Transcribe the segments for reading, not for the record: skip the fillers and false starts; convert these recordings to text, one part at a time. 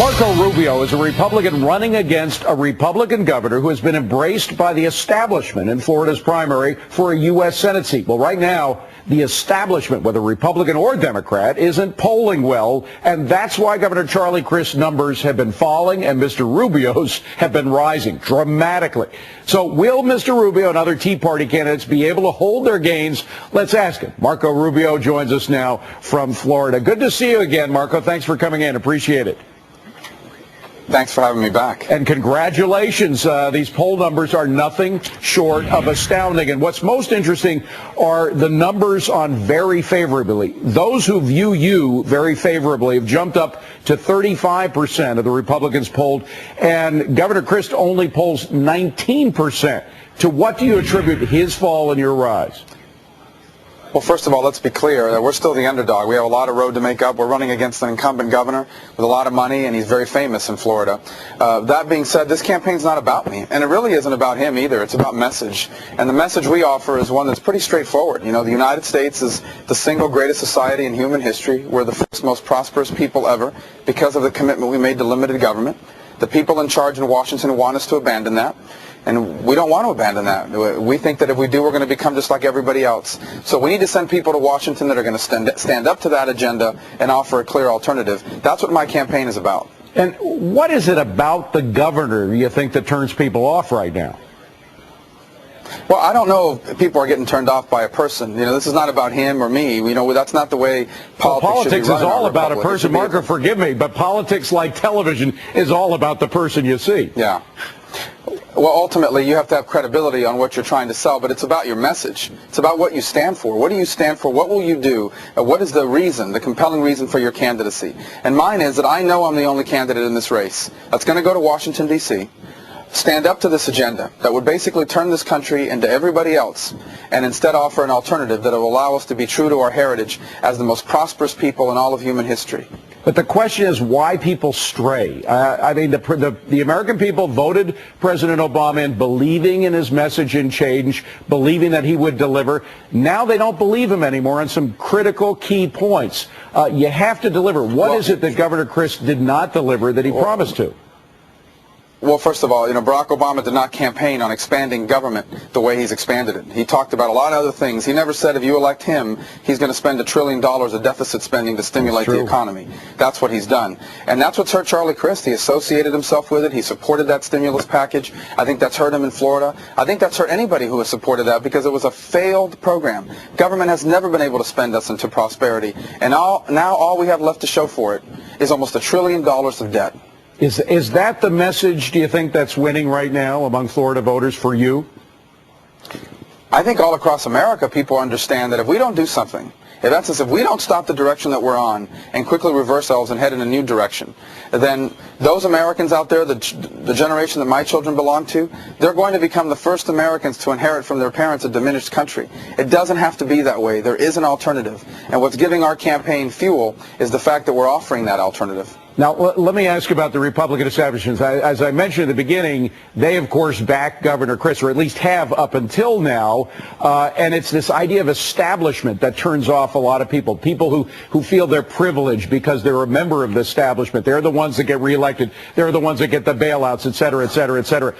Marco Rubio is a Republican running against a Republican governor who has been embraced by the establishment in Florida's primary for a U.S. Senate seat. Well, right now, the establishment, whether Republican or Democrat, isn't polling well, and that's why Governor Charlie Crist's numbers have been falling and Mr. Rubio's have been rising dramatically. So will Mr. Rubio and other Tea Party candidates be able to hold their gains? Let's ask him. Marco Rubio joins us now from Florida. Good to see you again, Marco. Thanks for coming in. Appreciate it. Thanks for having me back. And congratulations. These poll numbers are nothing short of astounding. And what's most interesting are the numbers on very favorably. Those who view you very favorably have jumped up to 35% of the Republicans polled, and Governor Crist only polls 19%. To what do you attribute his fall and your rise? Well, first of all, let's be clear that we're still the underdog. We have a lot of road to make up. We're running against an incumbent governor with a lot of money, and he's very famous in Florida. That being said, this campaign's not about me, and it really isn't about him either. It's about message. And the message we offer is one that's pretty straightforward. You know, the United States is the single greatest society in human history. We're the first most prosperous people ever because of the commitment we made to limited government. The people in charge in Washington want us to abandon that. And we don't want to abandon that. We think that if we do, we're going to become just like everybody else. So we need to send people to Washington that are going to stand up to that agenda and offer a clear alternative. That's what my campaign is about. And what is it about the governor, you think, that turns people off right now? Well, I don't know if people are getting turned off by a person. You know, this is not about him or me. You know, that's not the way politics is all about a person. Marco, forgive me, but politics, like television, is all about the person you see. Yeah. Well, ultimately, you have to have credibility on what you're trying to sell, but it's about your message. It's about what you stand for. What do you stand for? What will you do? What is the reason, the compelling reason for your candidacy? And mine is that I know I'm the only candidate in this race that's going to go to Washington, D.C., stand up to this agenda that would basically turn this country into everybody else, and instead offer an alternative that will allow us to be true to our heritage as the most prosperous people in all of human history. But the question is why people stray. I mean, the American people voted President Obama in believing in his message and change, believing that he would deliver. Now they don't believe him anymore on some critical key points. You have to deliver. What is it that Governor Crist did not deliver that he promised to? Well, first of all, you know, Barack Obama did not campaign on expanding government the way he's expanded it. He talked about a lot of other things. He never said if you elect him, he's going to spend $1 trillion of deficit spending to stimulate the economy. That's what he's done. And that's what's hurt Charlie Crist. He associated himself with it. He supported that stimulus package. I think that's hurt him in Florida. I think that's hurt anybody who has supported that because it was a failed program. Government has never been able to spend us into prosperity. And now all we have left to show for it is almost $1 trillion of debt. Is that the message, do you think, that's winning right now among Florida voters for you? I think all across America, people understand that if we don't do something, if we don't stop the direction that we're on and quickly reverse ourselves and head in a new direction, then those Americans out there, the generation that my children belong to, they're going to become the first Americans to inherit from their parents a diminished country. It doesn't have to be that way. There is an alternative. And what's giving our campaign fuel is the fact that we're offering that alternative. Now, let me ask you about the Republican establishment. As I mentioned at the beginning, they, of course, back Governor Crist, or at least have up until now, and it's this idea of establishment that turns off a lot of people, who feel they're privileged because they're a member of the establishment. They're the ones that get reelected. They're the ones that get the bailouts, et cetera, et cetera, et cetera.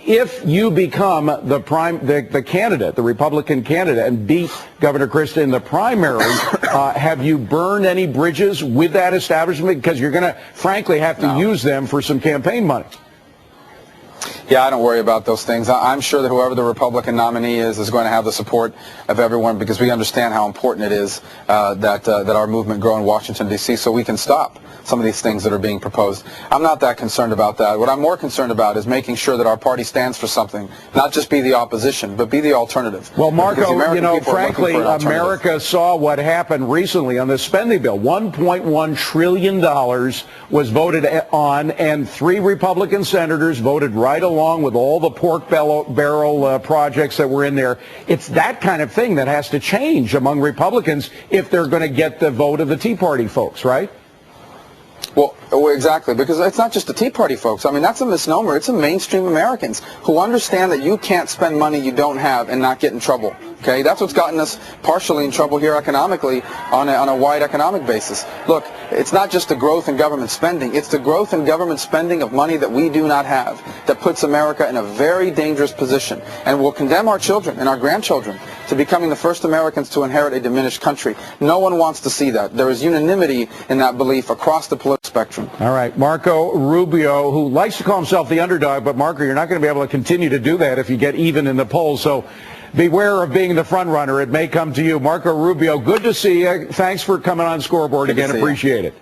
If you become the candidate, the Republican candidate, and beat Governor Crist in the primary, have you burned any bridges with that establishment? Because you're going to, frankly, have to use them for some campaign money. Yeah, I don't worry about those things. I'm sure that whoever the Republican nominee is going to have the support of everyone because we understand how important it is that our movement grow in Washington, D.C. so we can stop some of these things that are being proposed. I'm not that concerned about that. What I'm more concerned about is making sure that our party stands for something, not just be the opposition, but be the alternative. Well, Marco, you know, frankly, America saw what happened recently on the spending bill. $1.1 trillion was voted on, and 3 Republican senators voted right along with all the pork barrel projects that were in there. It's that kind of thing that has to change among Republicans if they're going to get the vote of the Tea Party folks, right? Well, exactly, because it's not just the Tea Party folks. I mean, that's a misnomer. It's the mainstream Americans who understand that you can't spend money you don't have and not get in trouble. Okay, that's what's gotten us partially in trouble here economically on a wide economic basis. Look, it's not just the growth in government spending, it's the growth in government spending of money that we do not have that puts America in a very dangerous position and will condemn our children and our grandchildren to becoming the first Americans to inherit a diminished country. No one wants to see that. There is unanimity in that belief across the political spectrum. All right, Marco Rubio, who likes to call himself the underdog, but Marco, you're not going to be able to continue to do that if you get even in the polls, so beware of being the front runner. It may come to you. Marco Rubio, good to see you. Thanks for coming on Scoreboard again. Appreciate it.